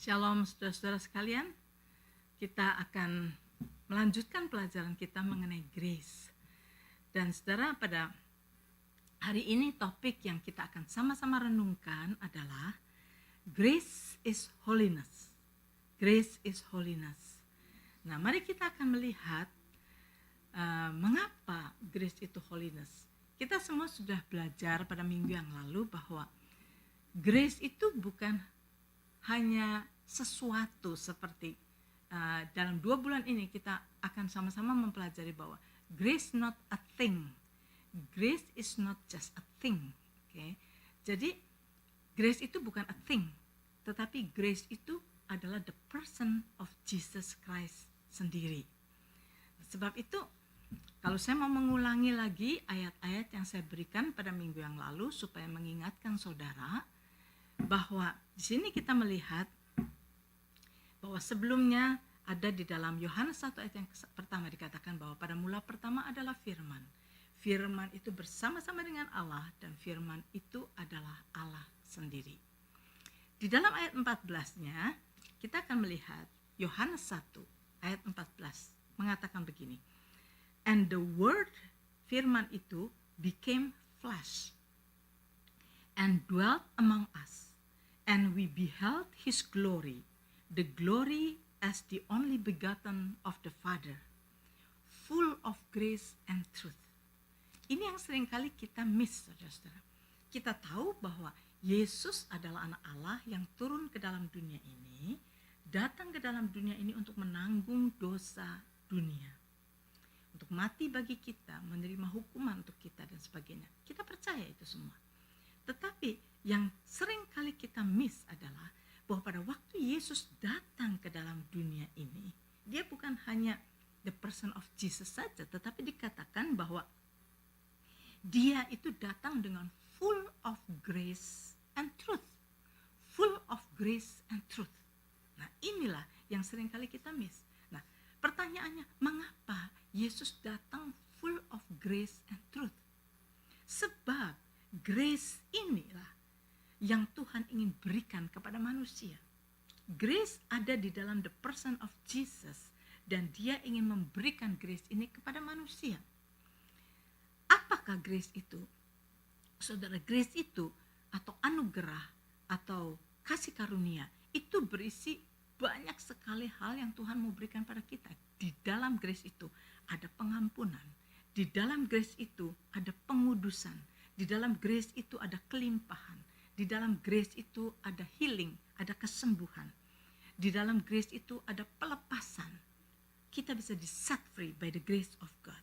Shalom saudara-saudara sekalian, kita akan melanjutkan pelajaran kita mengenai grace. Dan saudara, pada hari ini topik yang kita akan sama-sama renungkan adalah Grace is Holiness. Grace is Holiness. Nah, mari kita akan melihat mengapa grace itu holiness. Kita semua sudah belajar pada minggu yang lalu bahwa grace itu bukan hanya sesuatu seperti dalam 2 bulan ini kita akan sama-sama mempelajari bahwa grace not a thing. Grace is not just a thing. Okay? Jadi grace itu bukan a thing, tetapi grace itu adalah the person of Jesus Christ sendiri. Sebab itu kalau saya mau mengulangi lagi ayat-ayat yang saya berikan pada minggu yang lalu supaya mengingatkan saudara bahwa di sini kita melihat bahwa sebelumnya ada di dalam Yohanes 1 ayat yang pertama dikatakan bahwa pada mula pertama adalah firman. Firman itu bersama-sama dengan Allah dan firman itu adalah Allah sendiri. Di dalam ayat 14-nya kita akan melihat Yohanes 1 ayat 14 mengatakan begini. And the word, firman itu became flesh and dwelt among us. And we beheld his glory, the glory as the only begotten of the Father, full of grace and truth. Ini yang seringkali kita miss, saudara-saudara. Kita tahu bahwa Yesus adalah anak Allah yang turun ke dalam dunia ini, datang ke dalam dunia ini untuk menanggung dosa dunia, untuk mati bagi kita, menerima hukuman untuk kita dan sebagainya. Kita percaya itu semua. Tetapi yang sering kali kita miss adalah bahwa pada waktu Yesus datang ke dalam dunia ini, dia bukan hanya the person of Jesus saja, tetapi dikatakan bahwa dia itu datang dengan full of grace and truth. Full of grace and truth. Nah, inilah yang sering kali kita miss. Nah, pertanyaannya, mengapa Yesus datang full of grace and truth? Sebab grace inilah yang Tuhan ingin berikan kepada manusia. Grace ada di dalam the person of Jesus dan dia ingin memberikan grace ini kepada manusia. Apakah grace itu? Saudara, grace itu atau anugerah atau kasih karunia itu berisi banyak sekali hal yang Tuhan mau berikan pada kita. Di dalam grace itu ada pengampunan. Di dalam grace itu ada pengudusan. Di dalam grace itu ada kelimpahan. Di dalam grace itu ada healing, ada kesembuhan. Di dalam grace itu ada pelepasan. Kita bisa di set free by the grace of God.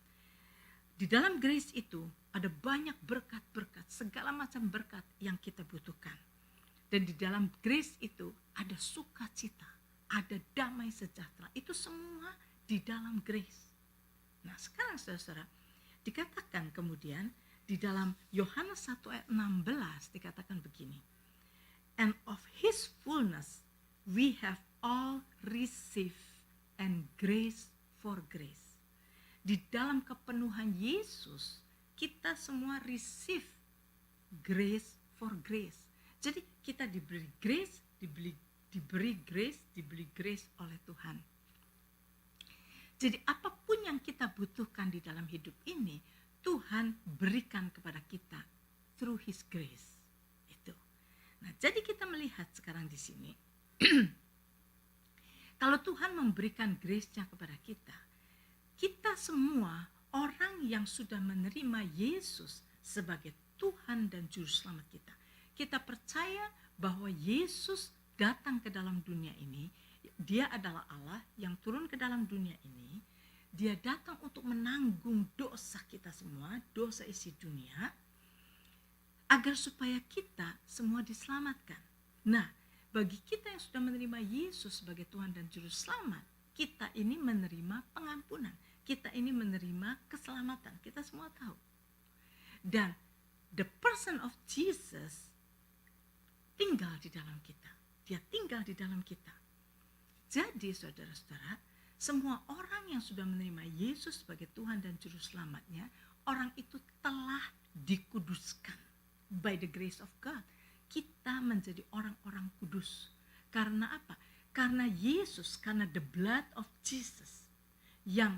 Di dalam grace itu ada banyak berkat-berkat, segala macam berkat yang kita butuhkan. Dan di dalam grace itu ada sukacita, ada damai sejahtera. Itu semua di dalam grace. Nah, sekarang saudara-saudara, dikatakan kemudian di dalam Yohanes 1 ayat 16 dikatakan begini. And of his fullness we have all received and grace for grace. Di dalam kepenuhan Yesus kita semua receive grace for grace. Jadi kita diberi grace, diberi grace oleh Tuhan. Jadi apapun yang kita butuhkan di dalam hidup ini Tuhan berikan kepada kita through his grace. Itu. Nah, jadi kita melihat sekarang di sini kalau Tuhan memberikan grace-nya kepada kita, kita semua orang yang sudah menerima Yesus sebagai Tuhan dan juru selamat kita. Kita percaya bahwa Yesus datang ke dalam dunia ini, dia adalah Allah yang turun ke dalam dunia ini. Dia datang untuk menanggung dosa kita semua, dosa isi dunia, agar supaya kita semua diselamatkan. Nah, bagi kita yang sudah menerima Yesus sebagai Tuhan dan Juru Selamat, kita ini menerima pengampunan, kita ini menerima keselamatan, kita semua tahu. Dan the person of Jesus tinggal di dalam kita, dia tinggal di dalam kita. Jadi saudara-saudara, semua orang yang sudah menerima Yesus sebagai Tuhan dan Juru Selamatnya, orang itu telah dikuduskan by the grace of God. Kita menjadi orang-orang kudus. Karena apa? karena Yesus, karena the blood of Jesus yang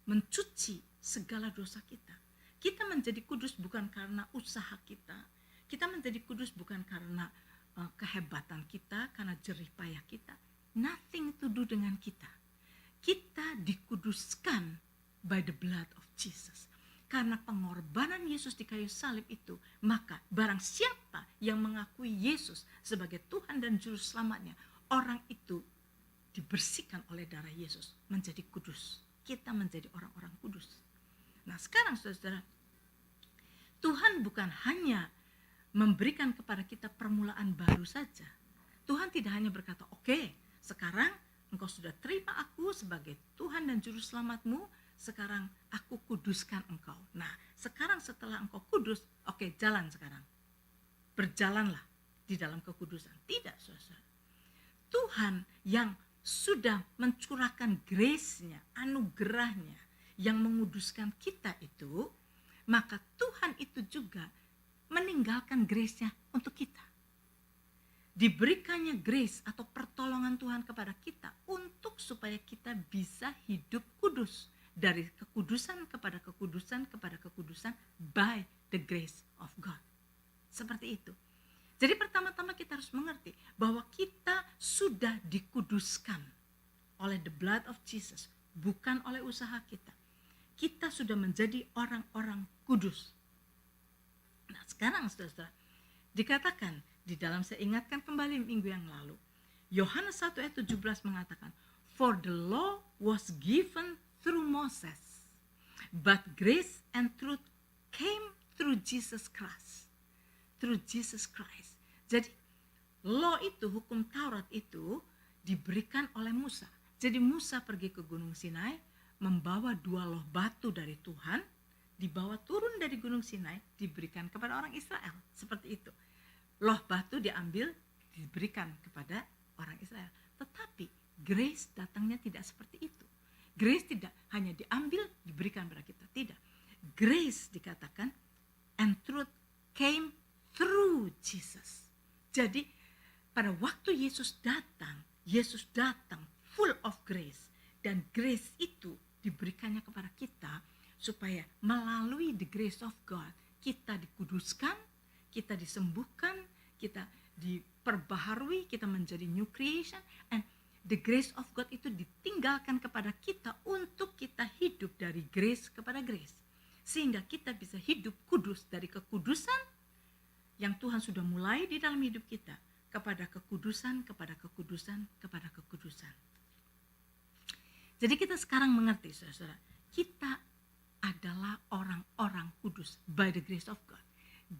mencuci segala dosa kita. Kita menjadi kudus bukan karena usaha kita. Kita menjadi kudus bukan karena kehebatan kita, karena jerih payah kita. Nothing to do dengan kita. Kita dikuduskan by the blood of Jesus. Karena pengorbanan Yesus di kayu salib itu, maka barang siapa yang mengakui Yesus sebagai Tuhan dan Juru Selamatnya, orang itu dibersihkan oleh darah Yesus, menjadi kudus. Kita menjadi orang-orang kudus. Nah sekarang saudara, Tuhan bukan hanya memberikan kepada kita permulaan baru saja. Tuhan tidak hanya berkata, oke, sekarang engkau sudah terima aku sebagai Tuhan dan Juru Selamatmu, sekarang aku kuduskan engkau. Nah, sekarang setelah engkau kudus, oke, jalan sekarang. Berjalanlah di dalam kekudusan. Tidak, saudara. Tuhan yang sudah mencurahkan grace-nya, anugerahnya, yang menguduskan kita itu, maka Tuhan itu juga meninggalkan grace-nya untuk kita. Diberikannya grace atau pertolongan Tuhan kepada kita untuk supaya kita bisa hidup kudus. Dari kekudusan kepada kekudusan kepada kekudusan by the grace of God. Seperti itu. Jadi pertama-tama kita harus mengerti bahwa kita sudah dikuduskan oleh the blood of Jesus, bukan oleh usaha kita. Kita sudah menjadi orang-orang kudus. Nah sekarang saudara, dikatakan di dalam, saya ingatkan kembali minggu yang lalu, Yohanes 1 ayat 17 mengatakan, for the law was given through Moses, but grace and truth came through Jesus Christ. Through Jesus Christ. Jadi law itu, hukum Taurat itu diberikan oleh Musa. Jadi Musa pergi ke Gunung Sinai, membawa 2 loh batu dari Tuhan, dibawa turun dari Gunung Sinai, diberikan kepada orang Israel. Seperti itu. Loh batu diambil, diberikan kepada orang Israel. Tetapi grace datangnya tidak seperti itu. Grace tidak hanya diambil, diberikan kepada kita. Tidak. Grace dikatakan, and truth came through Jesus. Jadi pada waktu Yesus datang full of grace. Dan grace itu diberikannya kepada kita, supaya melalui the grace of God, kita dikuduskan, kita disembuhkan, kita diperbaharui, kita menjadi new creation, and the grace of God itu ditinggalkan kepada kita untuk kita hidup dari grace kepada grace. Sehingga kita bisa hidup kudus dari kekudusan yang Tuhan sudah mulai di dalam hidup kita, kepada kekudusan, kepada kekudusan, kepada kekudusan. Jadi kita sekarang mengerti, saudara, kita adalah orang-orang kudus by the grace of God.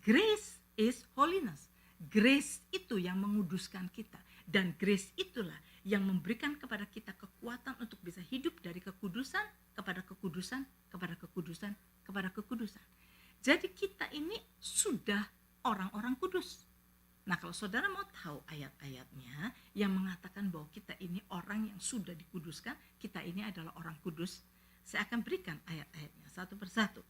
Grace is holiness. Grace itu yang menguduskan kita. Dan grace itulah yang memberikan kepada kita kekuatan untuk bisa hidup dari kekudusan kepada kekudusan, kepada kekudusan, kepada kekudusan. Jadi kita ini sudah orang-orang kudus. Nah kalau saudara mau tahu ayat-ayatnya yang mengatakan bahwa kita ini orang yang sudah dikuduskan, kita ini adalah orang kudus, saya akan berikan ayat-ayatnya satu persatu.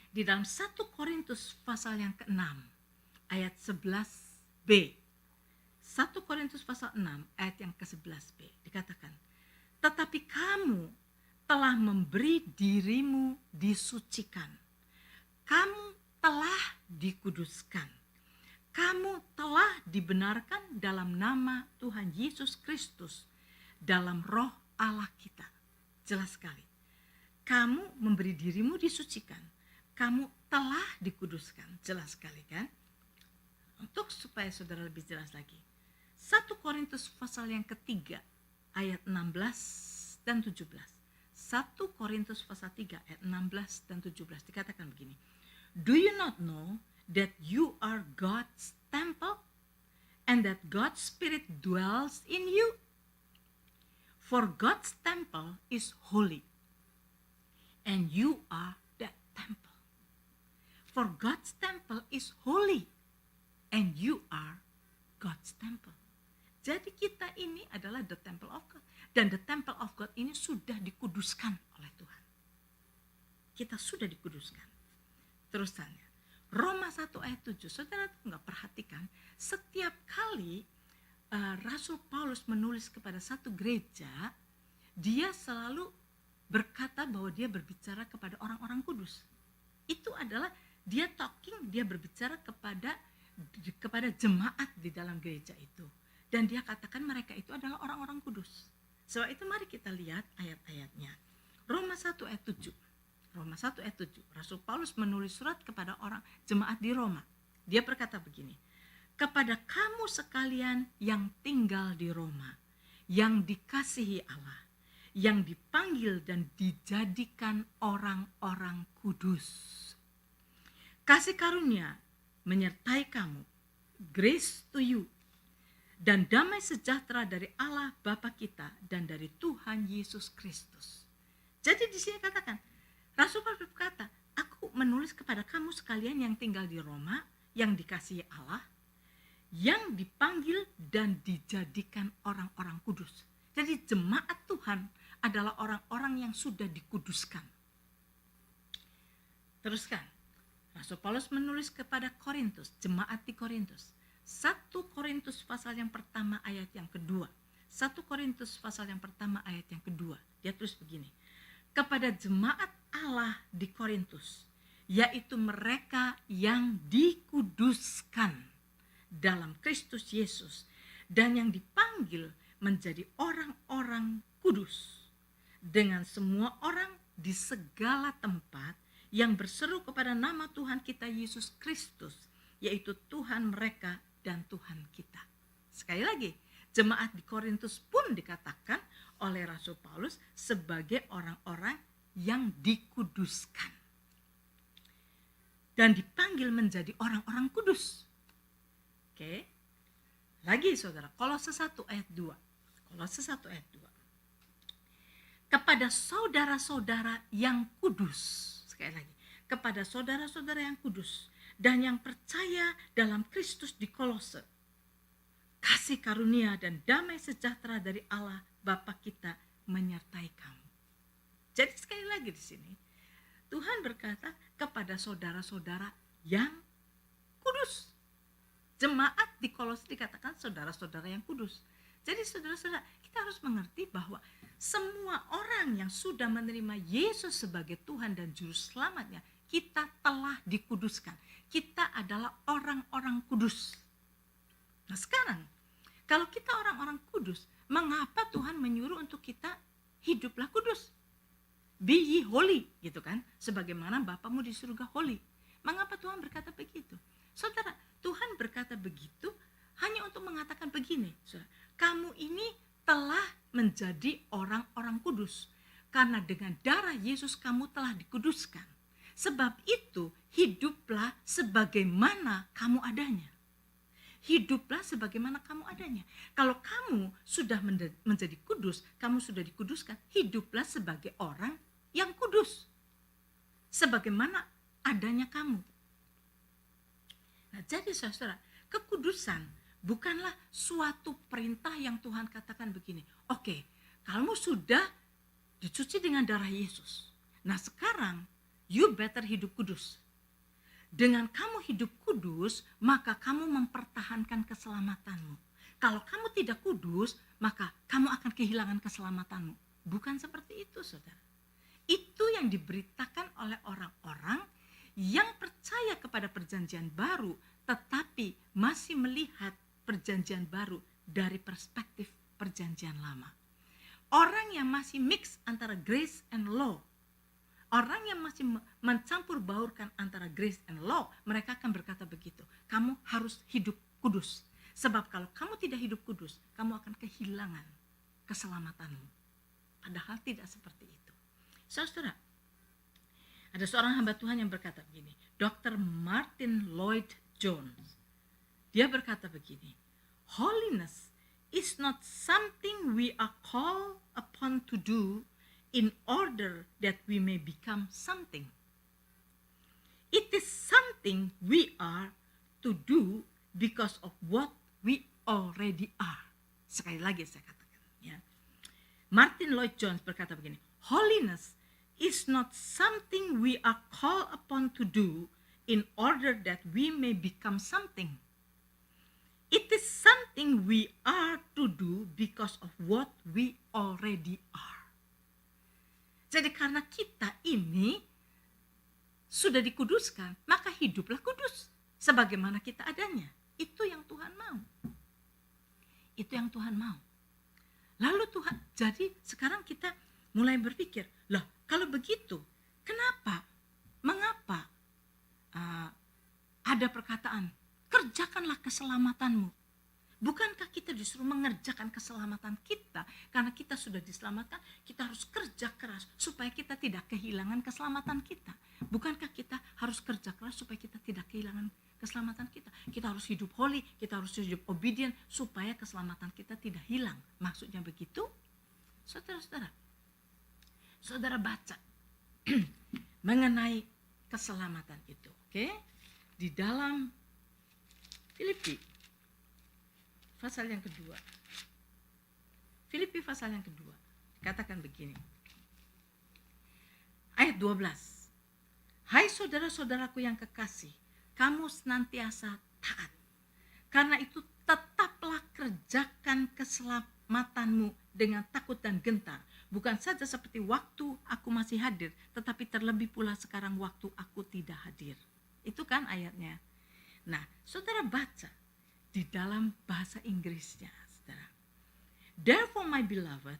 Di dalam 1 Korintus pasal yang ke-6 ayat 11b. 1 Korintus pasal 6 ayat yang ke-11b dikatakan, tetapi kamu telah memberi dirimu disucikan. Kamu telah dikuduskan. Kamu telah dibenarkan dalam nama Tuhan Yesus Kristus, dalam roh Allah kita. Jelas sekali. Kamu memberi dirimu disucikan. Kamu telah dikuduskan. Jelas sekali kan? Untuk supaya saudara lebih jelas lagi. 1 Korintus pasal yang ketiga ayat 16 dan 17. 1 Korintus pasal 3 ayat 16 dan 17 dikatakan begini. Do you not know that you are God's temple and that God's Spirit dwells in you? For God's temple is holy and you are that temple. For God's temple is holy and you are God's temple. Jadi kita ini adalah the temple of God. Dan the temple of God ini sudah dikuduskan oleh Tuhan. Kita sudah dikuduskan. Terusannya, Roma 1 ayat 7, saudara nggak perhatikan, setiap kali Rasul Paulus menulis kepada satu gereja, dia selalu berkata bahwa dia berbicara kepada orang-orang kudus. Itu adalah dia berbicara kepada jemaat di dalam gereja itu. Dan dia katakan mereka itu adalah orang-orang kudus. Sebab itu mari kita lihat ayat-ayatnya. Roma 1 ayat 7. Roma 1 ayat 7. Rasul Paulus menulis surat kepada orang jemaat di Roma. Dia berkata begini, kepada kamu sekalian yang tinggal di Roma, yang dikasihi Allah, yang dipanggil dan dijadikan orang-orang kudus. Kasih karunia menyertai kamu, grace to you, dan damai sejahtera dari Allah Bapa kita dan dari Tuhan Yesus Kristus. Jadi di sini katakan, Rasul Paulus berkata, aku menulis kepada kamu sekalian yang tinggal di Roma, yang dikasihi Allah, yang dipanggil dan dijadikan orang-orang kudus. Jadi jemaat Tuhan adalah orang-orang yang sudah dikuduskan. Teruskan, Rasul Paulus menulis kepada Korintus, jemaat di Korintus. 1 Korintus pasal yang pertama ayat yang kedua. 1 Korintus pasal yang pertama ayat yang kedua. Dia tulis begini, kepada jemaat Allah di Korintus, yaitu mereka yang dikuduskan dalam Kristus Yesus dan yang dipanggil menjadi orang-orang kudus, dengan semua orang di segala tempat yang berseru kepada nama Tuhan kita Yesus Kristus, yaitu Tuhan mereka dan Tuhan kita. Sekali lagi, jemaat di Korintus pun dikatakan oleh Rasul Paulus sebagai orang-orang yang dikuduskan dan dipanggil menjadi orang-orang kudus. Oke. Lagi saudara, Kolose 1 ayat 2. Kolose 1 ayat 2. Kepada saudara-saudara yang kudus, sekali lagi, kepada saudara-saudara yang kudus dan yang percaya dalam Kristus di Kolose, kasih karunia dan damai sejahtera dari Allah Bapa kita menyertai kamu. Jadi sekali lagi di sini, Tuhan berkata kepada saudara-saudara yang kudus. Jemaat di Kolose dikatakan saudara-saudara yang kudus. Jadi saudara-saudara, kita harus mengerti bahwa semua orang yang sudah menerima Yesus sebagai Tuhan dan Juru Selamatnya, kita telah dikuduskan. Kita adalah orang-orang kudus. Nah sekarang, kalau kita orang-orang kudus, mengapa Tuhan menyuruh untuk kita hiduplah kudus? Be ye holy, gitu kan? Sebagaimana Bapamu di surga holy. Mengapa Tuhan berkata begitu? Saudara, Tuhan berkata begitu hanya untuk mengatakan begini, saudara, kamu ini telah menjadi orang-orang kudus. Karena dengan darah Yesus kamu telah dikuduskan. Sebab itu hiduplah sebagaimana kamu adanya. Hiduplah sebagaimana kamu adanya. Kalau kamu sudah menjadi kudus, kamu sudah dikuduskan, hiduplah sebagai orang yang kudus. Sebagaimana adanya kamu. Nah, jadi saudara, kekudusan bukanlah suatu perintah yang Tuhan katakan begini. Oke, kamu sudah dicuci dengan darah Yesus. Nah sekarang, you better hidup kudus. Dengan kamu hidup kudus, maka kamu mempertahankan keselamatanmu. Kalau kamu tidak kudus, maka kamu akan kehilangan keselamatanmu. Bukan seperti itu, saudara. Itu yang diberitakan oleh orang-orang yang percaya kepada perjanjian baru, tetapi masih melihat perjanjian baru dari perspektif perjanjian lama. Orang yang masih mix antara grace and law, orang yang masih mencampur baurkan antara grace and law, mereka akan berkata begitu, kamu harus hidup kudus. Sebab kalau kamu tidak hidup kudus, kamu akan kehilangan keselamatanmu. Padahal tidak seperti itu. Saudara, ada seorang hamba Tuhan yang berkata begini, Dr. Martin Lloyd Jones. Dia berkata begini, holiness is not something we are called upon to do in order that we may become something. It is something we are to do because of what we already are. Sekali lagi saya katakan. Ya. Martin Lloyd Jones berkata begini, holiness is not something we are called upon to do in order that we may become something. It is something we are to do because of what we already are. Jadi karena kita ini sudah dikuduskan, maka hiduplah kudus sebagaimana kita adanya. Itu yang Tuhan mau. Itu yang Tuhan mau. Lalu Tuhan, jadi sekarang kita mulai berpikir, lah kalau begitu, kenapa, mengapa ada perkataan, kerjakanlah keselamatanmu. Bukankah kita disuruh mengerjakan keselamatan kita? Karena kita sudah diselamatkan, kita harus kerja keras supaya kita tidak kehilangan keselamatan kita. Bukankah kita harus kerja keras supaya kita tidak kehilangan keselamatan kita? Kita harus hidup holy, kita harus hidup obedient supaya keselamatan kita tidak hilang. Maksudnya begitu? Saudara-saudara, saudara baca mengenai keselamatan itu, oke? Di dalam Filipi pasal yang kedua. Filipi pasal yang kedua. Katakan begini. Ayat 12. Hai saudara-saudaraku yang kekasih, kamu senantiasa taat. Karena itu tetaplah kerjakan keselamatanmu dengan takut dan gentar. Bukan saja seperti waktu aku masih hadir, tetapi terlebih pula sekarang waktu aku tidak hadir. Itu kan ayatnya. Nah, saudara baca di dalam bahasa Inggrisnya, saudara. Therefore, my beloved,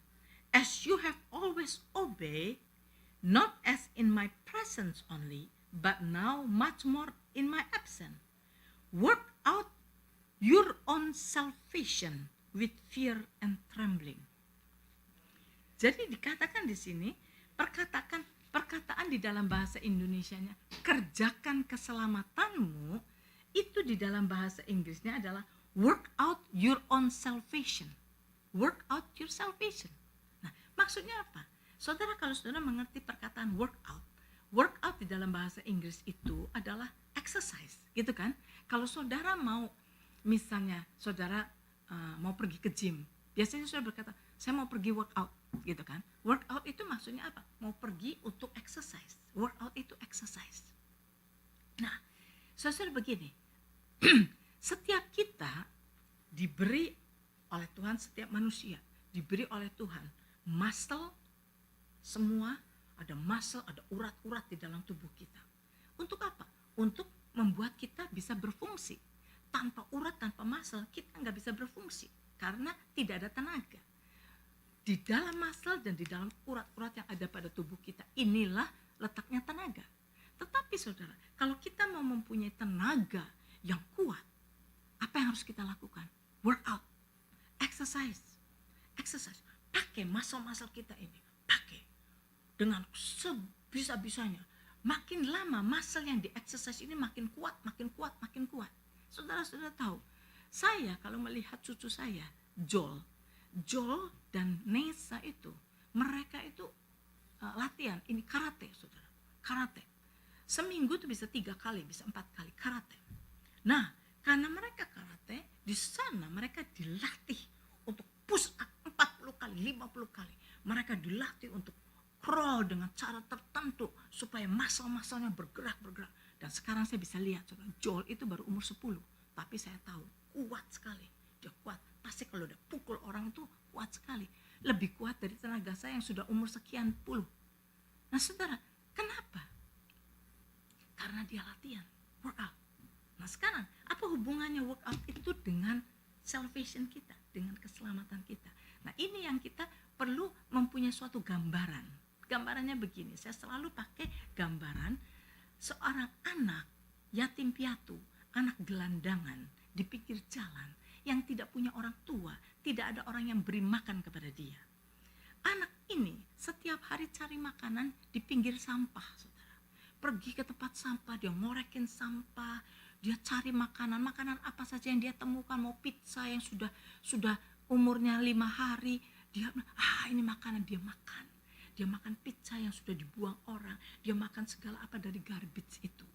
as you have always obeyed, not as in my presence only, but now much more in my absence, work out your own salvation with fear and trembling. Jadi dikatakan di sini, perkataan di dalam bahasa Indonesianya, kerjakan keselamatanmu, itu di dalam bahasa Inggrisnya adalah work out your own salvation. Work out your salvation. Nah, maksudnya apa? Saudara, kalau saudara mengerti perkataan work out di dalam bahasa Inggris itu adalah exercise, gitu kan? Kalau saudara mau, misalnya saudara mau pergi ke gym, biasanya saudara berkata, saya mau pergi work out, gitu kan? Work out itu maksudnya apa? Mau pergi untuk exercise. Work out itu exercise. Nah, saudara begini. Setiap kita diberi oleh Tuhan, setiap manusia diberi oleh Tuhan muscle, semua ada muscle, ada urat-urat di dalam tubuh kita. Untuk apa? Untuk membuat kita bisa berfungsi. Tanpa urat, tanpa muscle, kita nggak bisa berfungsi karena tidak ada tenaga. Di dalam muscle dan di dalam urat-urat yang ada pada tubuh kita, inilah letaknya tenaga. Tetapi saudara, kalau kita mau mempunyai tenaga yang kuat, apa yang harus kita lakukan? Workout, exercise. Pakai muscle kita ini, pakai dengan sebisa-bisanya. Makin lama muscle yang di exercise ini makin kuat. Saudara tahu, saya kalau melihat cucu saya, Joel dan Nesa itu, mereka itu latihan, ini karate, saudara, karate. Seminggu tuh bisa 3 kali, bisa 4 kali karate. Nah, karena mereka karate, di sana mereka dilatih untuk push up 40 kali, 50 kali. Mereka dilatih untuk crawl dengan cara tertentu supaya muscle-musclenya bergerak. Dan sekarang saya bisa lihat, Joel itu baru umur 10, tapi saya tahu kuat sekali. Dia kuat, pasti kalau udah pukul orang itu kuat sekali. Lebih kuat dari tenaga saya yang sudah umur sekian puluh. Nah saudara, kenapa? Karena dia latihan, workout. Nah sekarang, apa hubungannya workout itu dengan salvation kita, dengan keselamatan kita? Nah ini yang kita perlu mempunyai suatu gambaran. Gambarannya begini, saya selalu pakai gambaran seorang anak yatim piatu, anak gelandangan di pinggir jalan yang tidak punya orang tua, tidak ada orang yang beri makan kepada dia. Anak ini setiap hari cari makanan di pinggir sampah, saudara. Pergi ke tempat sampah, dia ngorekin sampah, dia cari makanan apa saja yang dia temukan, mau pizza yang sudah umurnya 5 hari, dia ini makanan, dia makan. Dia makan pizza yang sudah dibuang orang, dia makan segala apa dari garbage itu.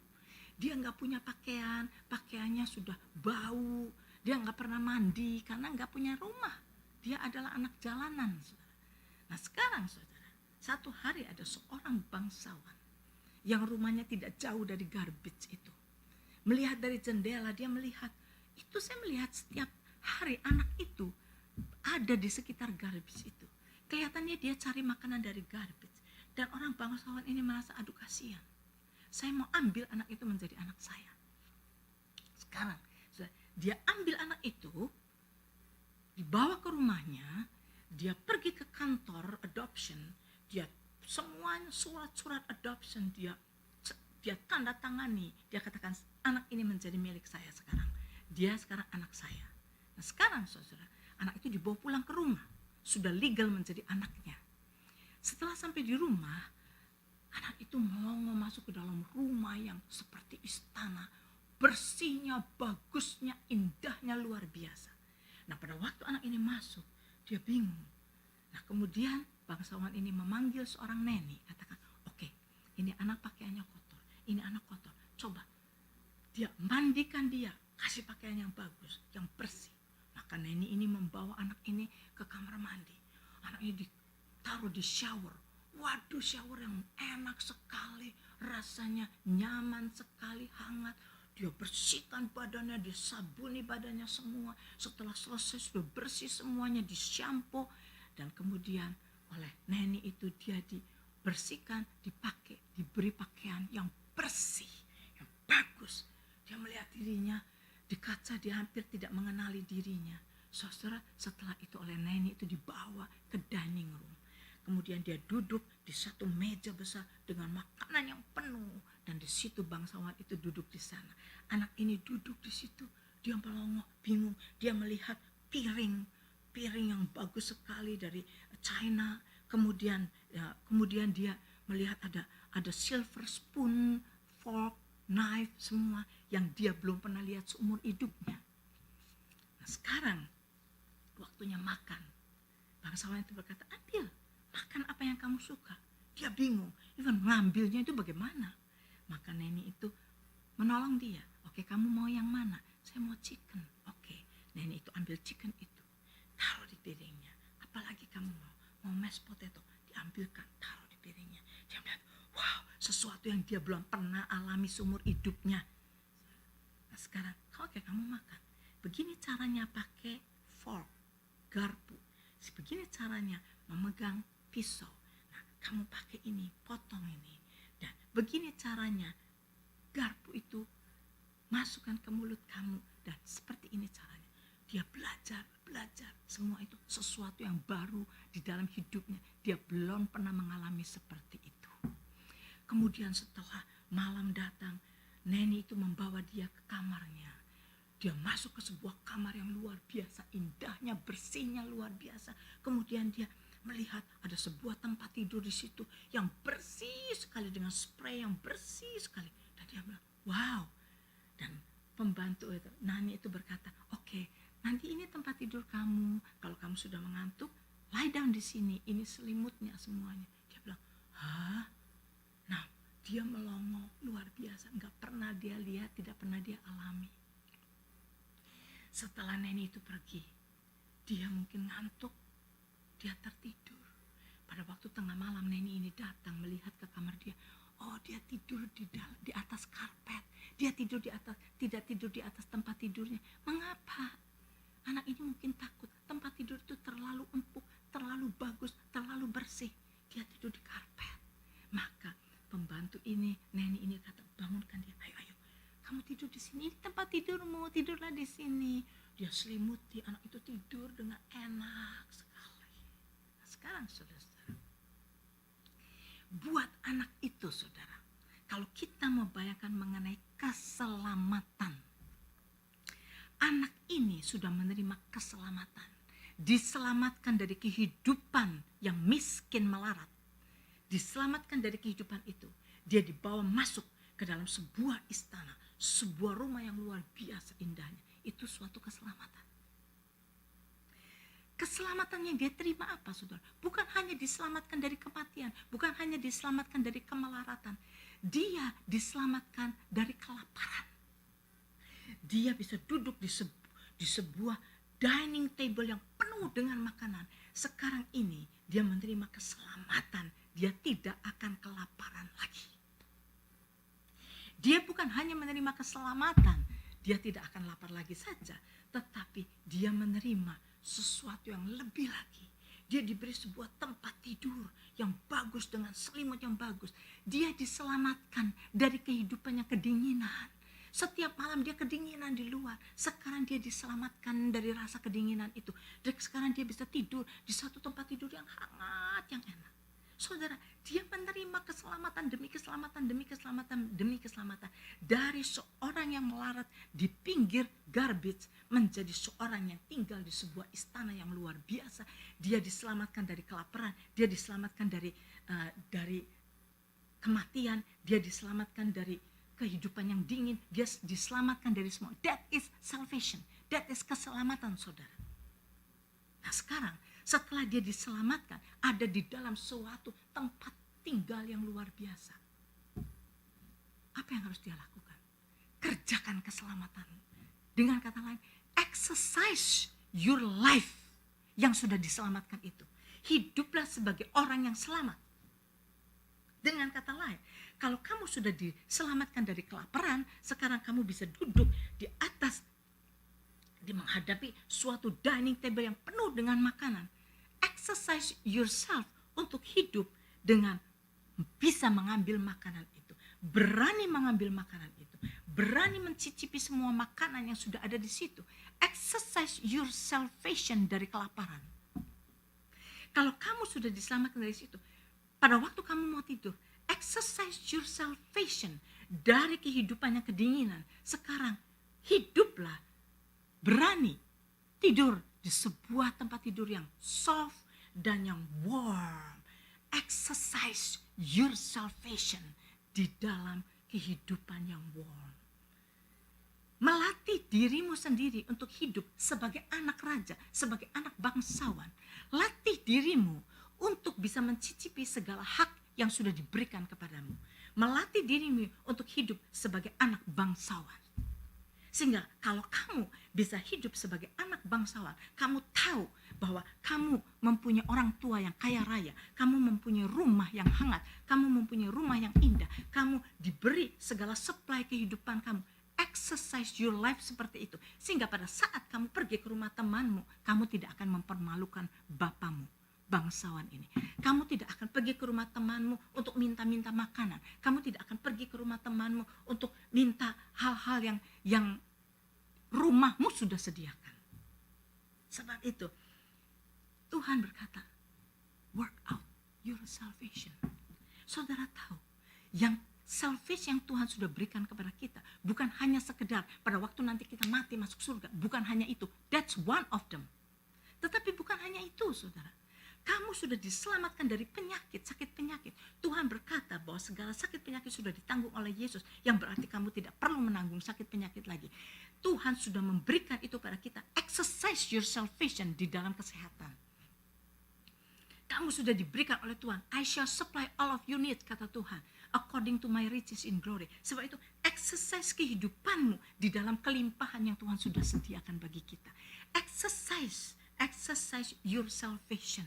Dia nggak punya pakaian, pakaiannya sudah bau, dia nggak pernah mandi karena nggak punya rumah. Dia adalah anak jalanan, saudara. Nah sekarang saudara, satu hari ada seorang bangsawan yang rumahnya tidak jauh dari garbage itu. Melihat dari jendela, dia melihat itu saya melihat setiap hari anak itu ada di sekitar garbage itu. Kelihatannya dia cari makanan dari garbage. Dan orang bangsawan ini merasa, aduh kasihan, saya mau ambil anak itu menjadi anak saya. Sekarang dia ambil anak itu, dibawa ke rumahnya, dia pergi ke kantor adoption, dia semuanya surat-surat adoption dia tanda tangani, dia katakan anak ini menjadi milik saya sekarang, dia sekarang anak saya. Nah sekarang saudara, anak itu dibawa pulang ke rumah, sudah legal menjadi anaknya. Setelah sampai di rumah, anak itu melongo masuk ke dalam rumah yang seperti istana, bersihnya, bagusnya, indahnya luar biasa. Nah pada waktu anak ini masuk, dia bingung. Nah kemudian bangsawan ini memanggil seorang neni, katakan, oke, ini anak pakaiannya kotor, ini anak kotor, coba dia mandikan dia, kasih pakaian yang bagus, yang bersih. Maka neni ini membawa anak ini ke kamar mandi. Anak ini ditaruh di shower. Waduh, shower yang enak sekali, rasanya nyaman sekali, hangat. Dia bersihkan badannya, disabuni badannya semua. Setelah selesai sudah bersih semuanya, dishampoo. Dan kemudian oleh neni itu dia dibersihkan, dipakai, diberi pakaian yang bersih, yang bagus. Dia melihat dirinya di kaca, dia hampir tidak mengenali dirinya. Saudara, setelah itu oleh neni itu dibawa ke dining room. Kemudian dia duduk di satu meja besar dengan makanan yang penuh. Dan di situ bangsawan itu duduk di sana. Anak ini duduk di situ, dia melongo, bingung. Dia melihat piring yang bagus sekali dari China. Kemudian dia melihat ada silver spoon, fork, knife, semua yang dia belum pernah lihat seumur hidupnya. Nah sekarang waktunya makan. Bangsawan itu berkata, ambil, makan apa yang kamu suka. Dia bingung, even ngambilnya itu bagaimana. Maka neni itu menolong dia. Oke, kamu mau yang mana? Saya mau chicken. Oke, neni itu ambil chicken itu, taruh di piringnya. Apalagi kamu mau mashed potato, diambilkan, taruh di piringnya. Dia melihat, wow, sesuatu yang dia belum pernah alami seumur hidupnya. Nah sekarang, oke kamu makan. Begini caranya pakai fork, garpu. Begini caranya memegang pisau. Nah kamu pakai ini, potong ini. Dan begini caranya garpu itu masukkan ke mulut kamu. Dan seperti ini caranya. Dia belajar. Semua itu sesuatu yang baru di dalam hidupnya. Dia belum pernah mengalami seperti itu. Kemudian setelah malam datang, neni itu membawa dia ke kamarnya. Dia masuk ke sebuah kamar yang luar biasa, indahnya, bersihnya luar biasa. Kemudian dia melihat ada sebuah tempat tidur di situ yang bersih sekali dengan spray yang bersih sekali. Dan dia bilang, wow. Dan pembantu itu, nani itu berkata, oke, nanti ini tempat tidur kamu. Kalau kamu sudah mengantuk, lie down di sini. Ini selimutnya semuanya. Dia bilang, hah? Nah, dia melongo luar biasa. Enggak pernah dia lihat, tidak pernah dia alami. Setelah neni itu pergi, dia mungkin ngantuk. Dia tertidur. Pada waktu tengah malam neni ini datang melihat ke kamar dia. Oh, dia tidur di atas karpet. Dia tidur di atas, tidak tidur di atas tempat tidurnya. Mengapa? Anak ini mungkin takut. Tempat tidur itu terlalu empuk, terlalu bagus, terlalu bersih. Dia tidur di karpet. Maka pembantu ini, neni ini kata, bangunkan dia. Ayo. Kamu tidur di sini. Ini tempat tidurmu. Tidurlah di sini. Dia selimuti anak itu tidur dengan enak sekali. Sekarang saudara, buat anak itu saudara, kalau kita membayangkan mengenai keselamatan, anak ini sudah menerima keselamatan, diselamatkan dari kehidupan yang miskin melarat, diselamatkan dari kehidupan itu, dia dibawa masuk ke dalam sebuah istana, sebuah rumah yang luar biasa indahnya. Itu suatu keselamatan. Keselamatan yang dia terima apa saudara? Bukan hanya diselamatkan dari kematian, bukan hanya diselamatkan dari kemelaratan. Dia diselamatkan dari kelaparan. Dia bisa duduk di sebuah dining table yang penuh dengan makanan. Sekarang ini dia menerima keselamatan. Dia tidak akan kelaparan lagi. Dia bukan hanya menerima keselamatan, dia tidak akan lapar lagi saja, tetapi dia menerima sesuatu yang lebih lagi. Dia diberi sebuah tempat tidur yang bagus dengan selimut yang bagus. Dia diselamatkan dari kehidupan yang kedinginan. Setiap malam dia kedinginan di luar. Sekarang dia diselamatkan dari rasa kedinginan itu. Dan sekarang dia bisa tidur di satu tempat tidur yang hangat, yang enak. Saudara, dia menerima keselamatan demi keselamatan demi keselamatan demi keselamatan dari seorang yang melarat di pinggir garbage menjadi seorang yang tinggal di sebuah istana yang luar biasa. Dia diselamatkan dari kelaparan, dia diselamatkan dari kematian, dia diselamatkan dari kehidupan yang dingin, dia diselamatkan dari semua. That is salvation, that is keselamatan, saudara. Nah sekarang setelah dia diselamatkan, ada di dalam suatu tempat tinggal yang luar biasa. Apa yang harus dia lakukan? Kerjakan keselamatan. Dengan kata lain, exercise your life yang sudah diselamatkan itu. Hiduplah sebagai orang yang selamat. Dengan kata lain, kalau kamu sudah diselamatkan dari kelaparan, sekarang kamu bisa duduk di atas, menghadapi suatu dining table yang penuh dengan makanan. Exercise yourself untuk hidup dengan bisa mengambil makanan itu, berani mengambil makanan itu, berani mencicipi semua makanan yang sudah ada di situ. Exercise your salvation dari kelaparan. Kalau kamu sudah diselamatkan dari situ, pada waktu kamu mau tidur, exercise your salvation dari kehidupan yang kedinginan. Sekarang hiduplah berani tidur di sebuah tempat tidur yang soft dan yang warm. Exercise your salvation di dalam kehidupan yang warm. Melatih dirimu sendiri untuk hidup sebagai anak raja, sebagai anak bangsawan. Latih dirimu untuk bisa mencicipi segala hak yang sudah diberikan kepadamu. Melatih dirimu untuk hidup sebagai anak bangsawan. Sehingga kalau kamu bisa hidup sebagai anak bangsawan, kamu tahu bahwa kamu mempunyai orang tua yang kaya raya, kamu mempunyai rumah yang hangat, kamu mempunyai rumah yang indah, kamu diberi segala supply kehidupan kamu. Exercise your life seperti itu. Sehingga pada saat kamu pergi ke rumah temanmu, kamu tidak akan mempermalukan bapamu, bangsawan ini. Kamu tidak akan pergi ke rumah temanmu untuk minta-minta makanan. Kamu tidak akan pergi ke rumah temanmu untuk minta hal-hal yang rumahmu sudah sediakan. Sebab itu Tuhan berkata, work out your salvation. Saudara tahu, yang salvation yang Tuhan sudah berikan kepada kita bukan hanya sekedar pada waktu nanti kita mati masuk surga. Bukan hanya itu. That's one of them. Tetapi bukan hanya itu, saudara. Kamu sudah diselamatkan dari penyakit, sakit penyakit. Tuhan berkata bahwa segala sakit penyakit sudah ditanggung oleh Yesus. Yang berarti kamu tidak perlu menanggung sakit penyakit lagi. Tuhan sudah memberikan itu pada kita. Exercise your salvation di dalam kesehatan. Kamu sudah diberikan oleh Tuhan. I shall supply all of your needs, kata Tuhan, according to my riches in glory. Sebab itu exercise kehidupanmu di dalam kelimpahan yang Tuhan sudah sediakan bagi kita. Exercise your salvation.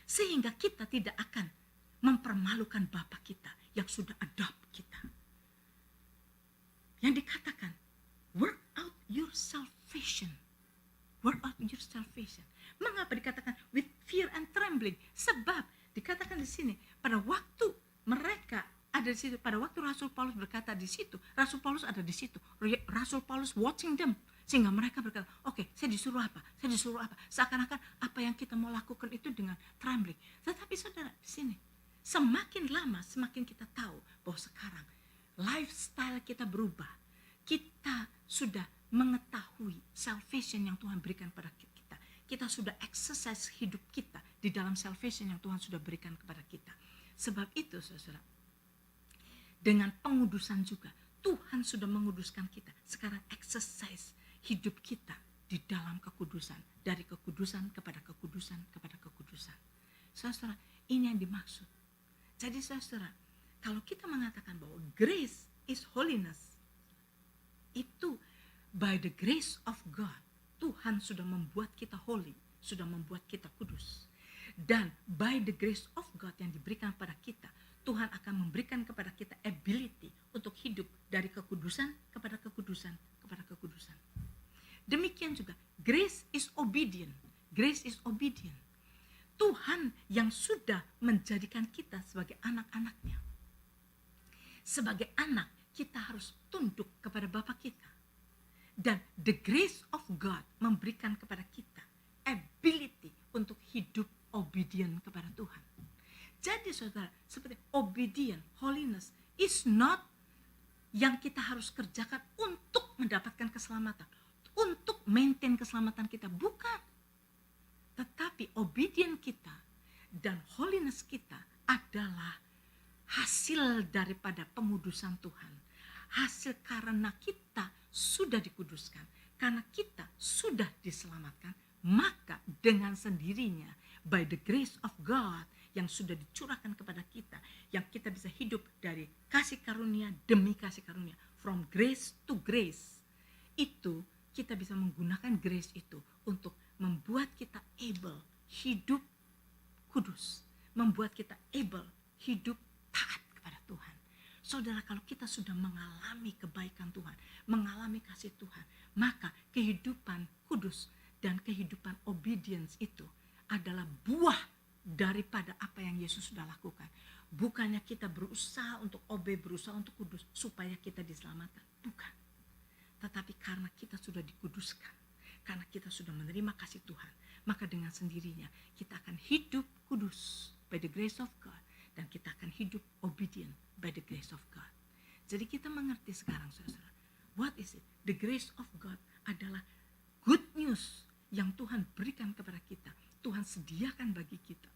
Sehingga kita tidak akan mempermalukan Bapa kita yang sudah adopt kita. Yang dikatakan, work out your salvation. Work out your salvation. Mengapa dikatakan with fear and trembling? Sebab dikatakan di sini, pada waktu mereka ada di situ, pada waktu Rasul Paulus berkata di situ, Rasul Paulus ada di situ, Rasul Paulus watching them. Sehingga mereka berkata, oke, saya disuruh apa? Saya disuruh apa? Seakan-akan apa yang kita mau lakukan itu dengan trembling. Tetapi saudara, di sini, semakin lama semakin kita tahu bahwa sekarang lifestyle kita berubah. Kita sudah mengetahui salvation yang Tuhan berikan pada kita. Kita sudah exercise hidup kita di dalam salvation yang Tuhan sudah berikan kepada kita. Sebab itu, saudara, dengan pengudusan juga, Tuhan sudah menguduskan kita. Sekarang exercise hidup kita di dalam kekudusan. Dari kekudusan kepada kekudusan kepada kekudusan. Saudara, ini yang dimaksud. Jadi saudara, kalau kita mengatakan bahwa grace is holiness, itu by the grace of God, Tuhan sudah membuat kita holy, sudah membuat kita kudus. Dan by the grace of God yang diberikan pada kita, Tuhan akan memberikan kepada kita ability untuk hidup dari kekudusan kepada kekudusan kepada kekudusan. Demikian juga grace is obedient. Grace is obedient. Tuhan yang sudah menjadikan kita sebagai anak-anaknya. Sebagai anak, kita harus tunduk kepada Bapa kita. Dan the grace of God memberikan kepada kita ability untuk hidup obedient kepada Tuhan. Jadi saudara, seperti obedient, holiness is not yang kita harus kerjakan untuk mendapatkan keselamatan, untuk maintain keselamatan kita, bukan. Tetapi obedient kita dan holiness kita adalah hasil daripada pengudusan Tuhan. Hasil karena kita sudah dikuduskan, karena kita sudah diselamatkan, maka dengan sendirinya by the grace of God yang sudah dicurahkan kepada kita, yang kita bisa hidup dari kasih karunia demi kasih karunia, from grace to grace, itu kita bisa menggunakan grace itu untuk membuat kita able hidup kudus, membuat kita able hidup taat kepada Tuhan. Saudara, kalau kita sudah mengalami kebaikan Tuhan, mengalami kasih Tuhan, maka kehidupan kudus dan kehidupan obedience itu adalah buah daripada apa yang Yesus sudah lakukan. Bukannya kita berusaha untuk berusaha untuk kudus supaya kita diselamatkan, bukan. Tetapi karena kita sudah dikuduskan, karena kita sudah menerima kasih Tuhan, maka dengan sendirinya kita akan hidup kudus by the grace of God, dan kita akan hidup obedient by the grace of God. Jadi kita mengerti sekarang, saudara, what is it? The grace of God adalah good news yang Tuhan berikan kepada kita, Tuhan sediakan bagi kita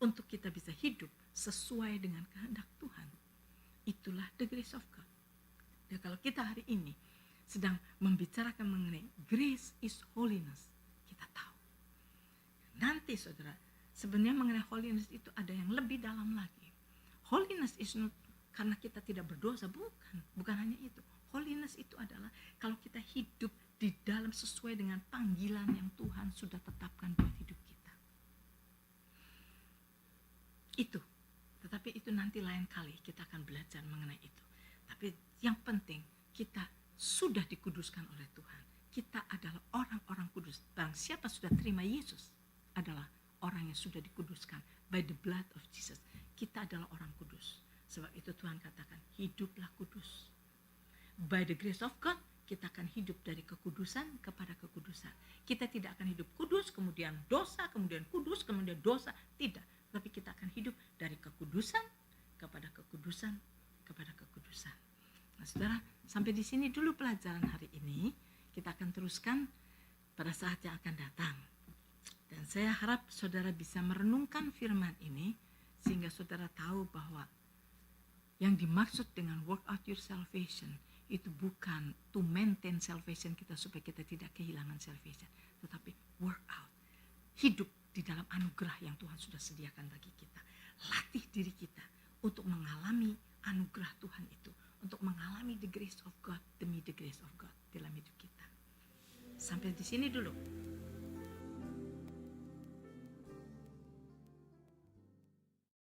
untuk kita bisa hidup sesuai dengan kehendak Tuhan. Itulah the grace of God. Dan kalau kita hari ini sedang membicarakan mengenai grace is holiness, kita tahu. Nanti saudara, sebenarnya mengenai holiness itu ada yang lebih dalam lagi. Holiness is not karena kita tidak berdosa, bukan hanya itu. Holiness itu adalah kalau kita hidup di dalam sesuai dengan panggilan yang Tuhan sudah tetapkan buat hidup kita. Itu, tetapi itu nanti lain kali kita akan belajar mengenai itu. Tapi yang penting kita sudah dikuduskan oleh Tuhan. Kita adalah orang-orang kudus. Barang siapa sudah terima Yesus adalah orang yang sudah dikuduskan by the blood of Jesus. Kita adalah orang kudus. Sebab itu Tuhan katakan, hiduplah kudus. By the grace of God, kita akan hidup dari kekudusan kepada kekudusan. Kita tidak akan hidup kudus, kemudian dosa, kemudian kudus, kemudian dosa. Tidak. Tapi kita akan hidup dari kekudusan kepada kekudusan kepada kekudusan. Nah, saudara, sampai di sini dulu pelajaran hari ini. Kita akan teruskan pada saat yang akan datang. Dan saya harap saudara bisa merenungkan firman ini, sehingga saudara tahu bahwa yang dimaksud dengan work out your salvation itu bukan to maintain salvation kita supaya kita tidak kehilangan salvation, tetapi work out, hidup di dalam anugerah yang Tuhan sudah sediakan bagi kita. Latih diri kita untuk mengalami anugerah Tuhan itu, untuk mengalami the grace of God demi the grace of God dalam hidup kita. Sampai di sini dulu.